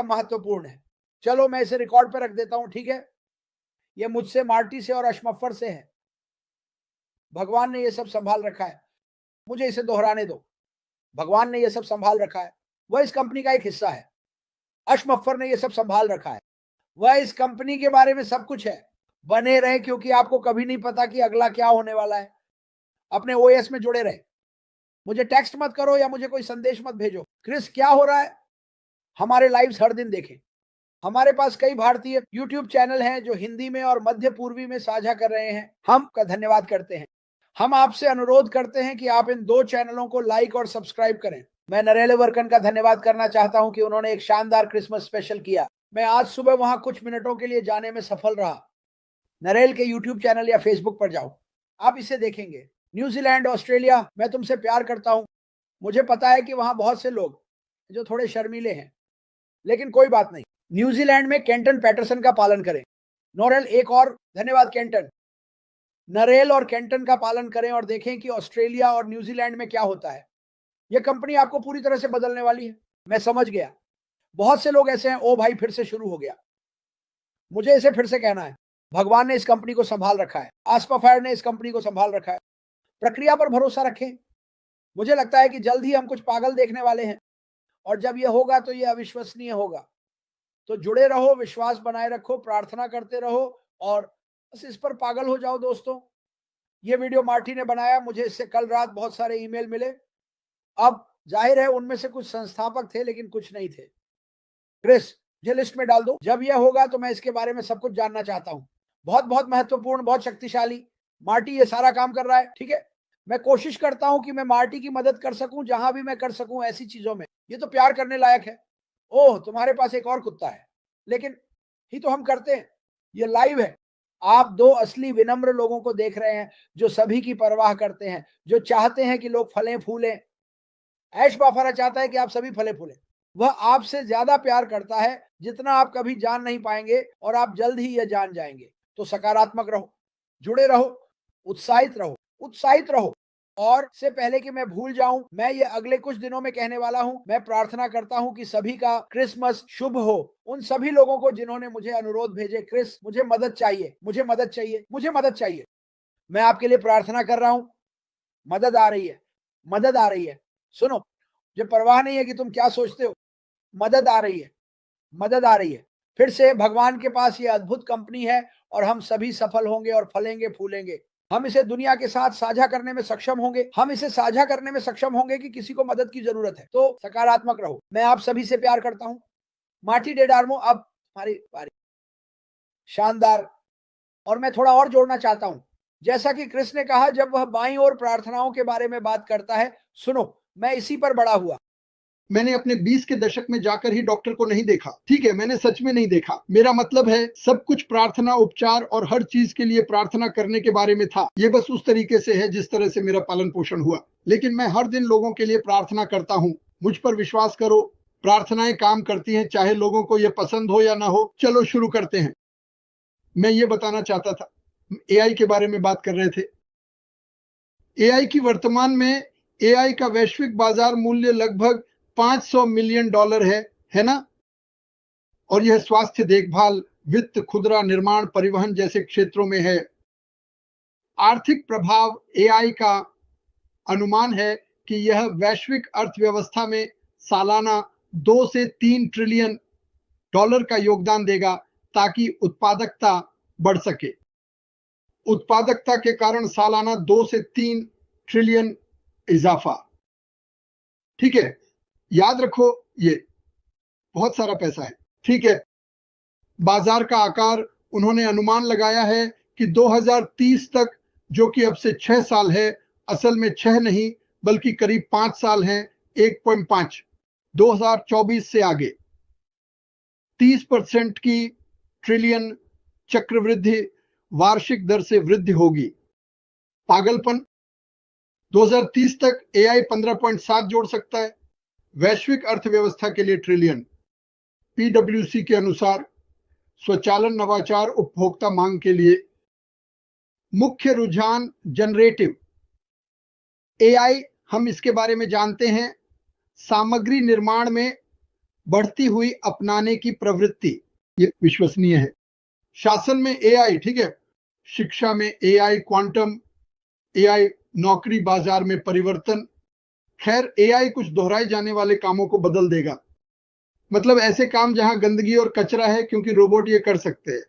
महत्वपूर्ण है। चलो मैं इसे रिकॉर्ड पर रख देता हूं, ठीक है। ये मुझसे, मार्टी से और अशमफ्फर से है। भगवान ने ये सब संभाल रखा है, मुझे इसे दोहराने दो। भगवान ने ये सब संभाल रखा है, वह इस कंपनी का एक हिस्सा है। अशमफ्फर ने ये सब संभाल रखा है, वह इस कंपनी के बारे में सब कुछ है। बने रहे, क्योंकि आपको कभी नहीं पता कि अगला क्या होने वाला है। अपने ओएस में जुड़े रहे। मुझे टेक्स्ट मत करो या मुझे कोई संदेश मत भेजो, क्रिस क्या हो रहा है। हमारे लाइव्स हर दिन देखें। हमारे पास कई भारतीय यूट्यूब चैनल हैं जो हिंदी में और मध्य पूर्वी में साझा कर रहे हैं। हम का धन्यवाद करते हैं। हम आपसे अनुरोध करते हैं कि आप इन 2 चैनलों को लाइक और सब्सक्राइब करें। मैं नरेल वर्कन का धन्यवाद करना चाहता हूं कि उन्होंने एक शानदार क्रिसमस स्पेशल किया। मैं आज सुबह वहां कुछ मिनटों के लिए जाने में सफल रहा। नरेल के यूट्यूब चैनल या फेसबुक पर जाओ, आप इसे देखेंगे। न्यूजीलैंड, ऑस्ट्रेलिया, मैं तुमसे प्यार करता हूं। मुझे पता है कि वहां बहुत से लोग जो थोड़े शर्मीले हैं, लेकिन कोई बात नहीं। न्यूजीलैंड में केंटन पैटरसन का पालन करें। नोरेल, एक और धन्यवाद केंटन। नरेल और केंटन का पालन करें और देखें कि ऑस्ट्रेलिया और न्यूजीलैंड में क्या होता है। यह कंपनी आपको पूरी तरह से बदलने वाली है। मैं समझ गया, बहुत से लोग ऐसे हैं, ओ भाई फिर से शुरू हो गया। मुझे इसे फिर से कहना है, भगवान ने इस कंपनी को संभाल रखा है। आस्पाफायर ने इस कंपनी को संभाल रखा है। प्रक्रिया पर भरोसा रखें। मुझे लगता है कि जल्द ही हम कुछ पागल देखने वाले हैं, और जब यह होगा तो यह अविश्वसनीय होगा। तो जुड़े रहो, विश्वास बनाए रखो, प्रार्थना करते रहो और बस इस पर पागल हो जाओ। दोस्तों, ये वीडियो मार्टी ने बनाया, मुझे इससे कल रात बहुत सारे ईमेल मिले। अब जाहिर है उनमें से कुछ संस्थापक थे लेकिन कुछ नहीं थे। क्रिस, मुझे लिस्ट में डाल दो। जब यह होगा तो मैं इसके बारे में सब कुछ जानना चाहता हूं। बहुत बहुत महत्वपूर्ण, बहुत शक्तिशाली। मार्टी ये सारा काम कर रहा है, ठीक है। मैं कोशिश करता हूं कि मैं मार्टी की मदद कर सकूं जहां भी मैं कर सकूं, ऐसी चीजों में। ये तो प्यार करने लायक है। ओह, तुम्हारे पास एक और कुत्ता है, लेकिन ही तो हम करते हैं। ये लाइव है। आप 2 असली विनम्र लोगों को देख रहे हैं जो सभी की परवाह करते हैं, जो चाहते हैं कि लोग फलें फूलें। ऐश बाफारा चाहता है कि आप सभी फले फूलें। वह आपसे ज्यादा प्यार करता है जितना आप कभी जान नहीं पाएंगे, और आप जल्द ही यह जान जाएंगे। तो सकारात्मक रहो, जुड़े रहो, उत्साहित रहो, उत्साहित रहो। और से पहले कि मैं भूल जाऊं, मैं ये अगले कुछ दिनों में कहने वाला हूं। मैं प्रार्थना करता हूं कि सभी का क्रिसमस शुभ हो। उन सभी लोगों को जिन्होंने मुझे अनुरोध भेजे, क्रिस मुझे मदद चाहिए, मुझे मदद चाहिए, मुझे मदद चाहिए। मैं आपके लिए प्रार्थना कर रहा हूं। मदद आ रही है, मदद आ रही है। सुनो, मुझे परवाह नहीं है कि तुम क्या सोचते हो। मदद आ रही है, मदद आ रही है। फिर से भगवान के पास ये अद्भुत कंपनी है और हम सभी सफल होंगे और फलेंगे फूलेंगे। हम इसे दुनिया के साथ साझा करने में सक्षम होंगे। हम इसे साझा करने में सक्षम होंगे कि किसी को मदद की जरूरत है। तो सकारात्मक रहो। मैं आप सभी से प्यार करता हूं। मार्टी डेडार्मो, अब हमारी बारी। शानदार। और मैं थोड़ा और जोड़ना चाहता हूं। जैसा कि क्रिस ने कहा, जब वह बाईं ओर प्रार्थनाओं के बारे में बात करता है, सुनो, मैं इसी पर बड़ा हुआ। मैंने अपने 20 के दशक में जाकर ही डॉक्टर को नहीं देखा। ठीक है, मैंने सच में नहीं देखा। मेरा मतलब है, सब कुछ प्रार्थना, उपचार और हर चीज के लिए प्रार्थना करने के बारे में था। ये बस उस तरीके से है जिस तरह से मेरा पालन पोषण हुआ। लेकिन मैं हर दिन लोगों के लिए प्रार्थना करता हूँ। मुझ पर विश्वास करो, प्रार्थनाएं काम करती हैं, चाहे लोगों को ये पसंद हो या ना हो। चलो शुरू करते हैं। मैं ये बताना चाहता था, एआई के बारे में बात कर रहे थे। एआई की वर्तमान में एआई का वैश्विक बाजार मूल्य लगभग $500 मिलियन है ना। और यह स्वास्थ्य देखभाल, वित्त, खुदरा निर्माण, परिवहन जैसे क्षेत्रों में है। आर्थिक प्रभाव एआई का अनुमान है कि यह वैश्विक अर्थव्यवस्था में सालाना 2 से 3 ट्रिलियन डॉलर का योगदान देगा, ताकि उत्पादकता बढ़ सके। उत्पादकता के कारण सालाना 2 से 3 ट्रिलियन इजाफा। ठीक है, याद रखो, ये बहुत सारा पैसा है। ठीक है, बाजार का आकार उन्होंने अनुमान लगाया है कि 2030 तक, जो कि अब से 6 साल है, असल में 6 नहीं बल्कि करीब 5 साल हैं, 1.5, 2024 से आगे 30% की ट्रिलियन चक्रवृद्धि वार्षिक दर से वृद्धि होगी। पागलपन। 2030 तक एआई 15.7 जोड़ सकता है वैश्विक अर्थव्यवस्था के लिए ट्रिलियन। पीडब्ल्यूसी के अनुसार स्वचालन, नवाचार, उपभोक्ता मांग के लिए मुख्य रुझान जनरेटिव एआई। हम इसके बारे में जानते हैं। सामग्री निर्माण में बढ़ती हुई अपनाने की प्रवृत्ति, ये विश्वसनीय है। शासन में एआई, ठीक है, शिक्षा में एआई, क्वांटम एआई, नौकरी बाजार में परिवर्तन। खैर, एआई कुछ दोहराए जाने वाले कामों को बदल देगा, मतलब ऐसे काम जहां गंदगी और कचरा है, क्योंकि रोबोट ये कर सकते हैं।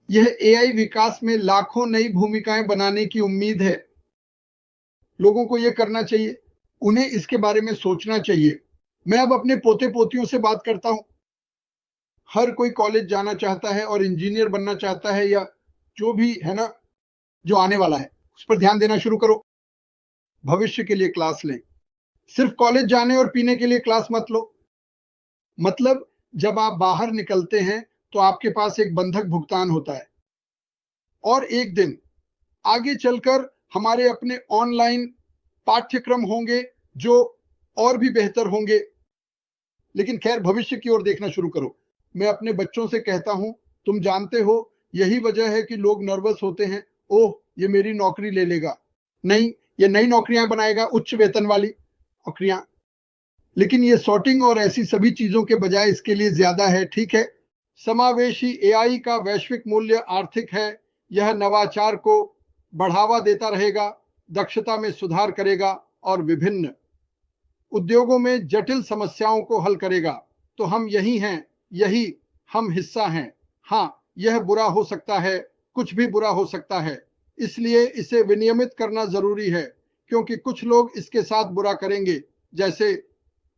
यह एआई विकास में लाखों नई भूमिकाएं बनाने की उम्मीद है। लोगों को यह करना चाहिए, उन्हें इसके बारे में सोचना चाहिए। मैं अब अपने पोते पोतियों से बात करता हूं। हर कोई कॉलेज जाना चाहता है और इंजीनियर बनना चाहता है, या जो भी है ना, जो आने वाला है उस पर ध्यान देना शुरू करो। भविष्य के लिए क्लास लें, सिर्फ कॉलेज जाने और पीने के लिए क्लास मत लो। मतलब जब आप बाहर निकलते हैं तो आपके पास एक बंधक भुगतान होता है, और एक दिन आगे चलकर हमारे अपने ऑनलाइन पाठ्यक्रम होंगे जो और भी बेहतर होंगे। लेकिन खैर, भविष्य की ओर देखना शुरू करो। मैं अपने बच्चों से कहता हूं, तुम जानते हो यही वजह है कि लोग नर्वस होते हैं, ओह ये मेरी नौकरी ले लेगा। नहीं, ये नई नौकरियां बनाएगा, उच्च वेतन वाली नौकरियां। लेकिन ये सॉर्टिंग और ऐसी सभी चीजों के बजाय इसके लिए ज्यादा है, ठीक है। समावेशी एआई का वैश्विक मूल्य आर्थिक है। यह नवाचार को बढ़ावा देता रहेगा, दक्षता में सुधार करेगा और विभिन्न उद्योगों में जटिल समस्याओं को हल करेगा। तो हम यही हैं, यही हम हिस्सा हैं। हाँ, यह बुरा हो सकता है, कुछ भी बुरा हो सकता है, इसलिए इसे विनियमित करना जरूरी है, क्योंकि कुछ लोग इसके साथ बुरा करेंगे, जैसे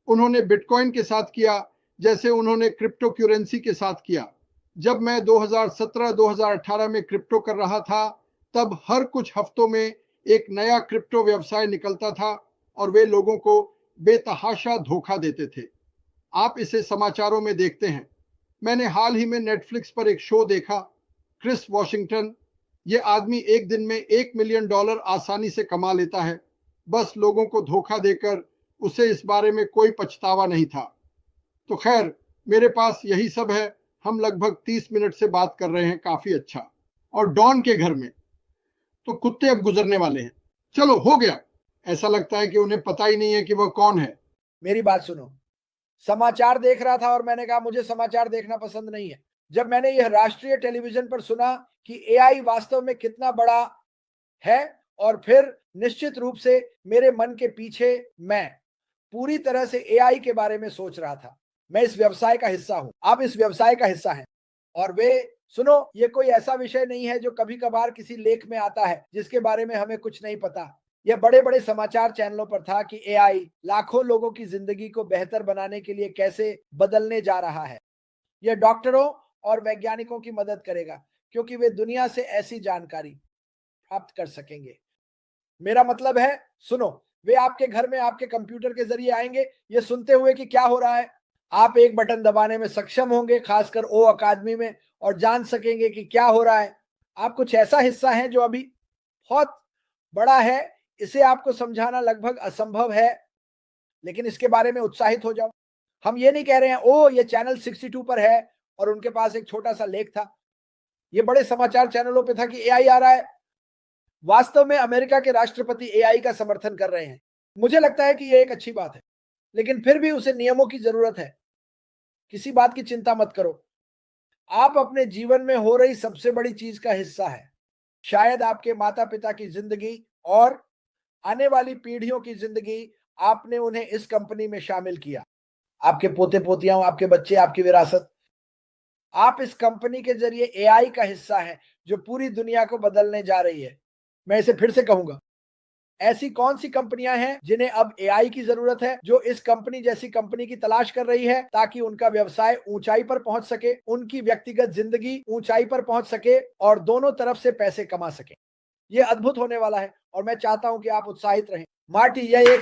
उन्होंने बिटकॉइन के साथ किया, जैसे उन्होंने क्रिप्टो करेंसी के साथ किया। जब मैं 2017-2018 में क्रिप्टो कर रहा था, तब हर कुछ हफ्तों में एक नया क्रिप्टो व्यवसाय निकलता था और वे लोगों को बेतहाशा धोखा देते थे। आप इसे समाचारों में देखते हैं। मैंने हाल ही में नेटफ्लिक्स पर एक शो देखा, क्रिस वॉशिंगटन। ये आदमी एक दिन में $1 मिलियन आसानी से कमा लेता है, बस लोगों को धोखा देकर। उसे इस बारे में कोई पछतावा नहीं था। तो खैर, मेरे पास यही सब है। हम लगभग 30 मिनट से बात कर रहे हैं, काफी अच्छा। और डॉन के घर में तो कुत्ते अब गुजरने वाले हैं। चलो, हो गया। ऐसा लगता है कि उन्हें पता ही नहीं है कि वह कौन है। मेरी बात सुनो, समाचार देख रहा था और मैंने कहा मुझे समाचार देखना पसंद नहीं है। जब मैंने यह राष्ट्रीय टेलीविजन पर सुना कि एआई वास्तव में कितना बड़ा है, और फिर निश्चित रूप से मेरे मन के पीछे मैं पूरी तरह से एआई के बारे में सोच रहा था। मैं इस व्यवसाय का हिस्सा हूं, आप इस व्यवसाय का हिस्सा हैं। और वे सुनो, ये कोई ऐसा विषय नहीं है जो कभी कभार किसी लेख में आता है जिसके बारे में हमें कुछ नहीं पता। यह बड़े बड़े समाचार चैनलों पर था कि एआई लाखों लोगों की जिंदगी को बेहतर बनाने के लिए कैसे बदलने जा रहा है। यह डॉक्टरों और वैज्ञानिकों की मदद करेगा, क्योंकि वे दुनिया से ऐसी जानकारी प्राप्त कर सकेंगे। मेरा मतलब है, सुनो, वे आपके घर में आपके कंप्यूटर के जरिए आएंगे, ये सुनते हुए कि क्या हो रहा है। आप एक बटन दबाने में सक्षम होंगे, खासकर ओ अकादमी में, और जान सकेंगे कि क्या हो रहा है। आप कुछ ऐसा हिस्सा हैं जो अभी बहुत बड़ा है, इसे आपको समझाना लगभग असंभव है, लेकिन इसके बारे में उत्साहित हो जाओ। हम ये नहीं कह रहे हैं ओ ये चैनल 62 पर है और उनके पास एक छोटा सा लेख था। ये बड़े समाचार चैनलों पे था कि एआई आ रहा है। वास्तव में अमेरिका के राष्ट्रपति एआई का समर्थन कर रहे हैं। मुझे लगता है कि यह एक अच्छी बात है, लेकिन फिर भी उसे नियमों की जरूरत है। किसी बात की चिंता मत करो, आप अपने जीवन में हो रही सबसे बड़ी चीज का हिस्सा है। शायद आपके माता पिता की जिंदगी और आने वाली पीढ़ियों की जिंदगी, आपने उन्हें इस कंपनी में शामिल किया। आपके पोते पोतियां, आपके बच्चे, आपकी विरासत। आप इस कंपनी के जरिए एआई का हिस्सा हैं जो पूरी दुनिया को बदलने जा रही है। मैं इसे फिर से कहूंगा, ऐसी कौन सी कंपनियां हैं जिन्हें अब एआई की जरूरत है, जो इस कंपनी जैसी कंपनी की तलाश कर रही है ताकि उनका व्यवसाय ऊंचाई पर पहुंच सके, उनकी व्यक्तिगत जिंदगी ऊंचाई पर पहुंच सके और दोनों तरफ से पैसे कमा सके। यह अद्भुत होने वाला है और मैं चाहता हूं कि आप उत्साहित रहें। मार्टी, यह एक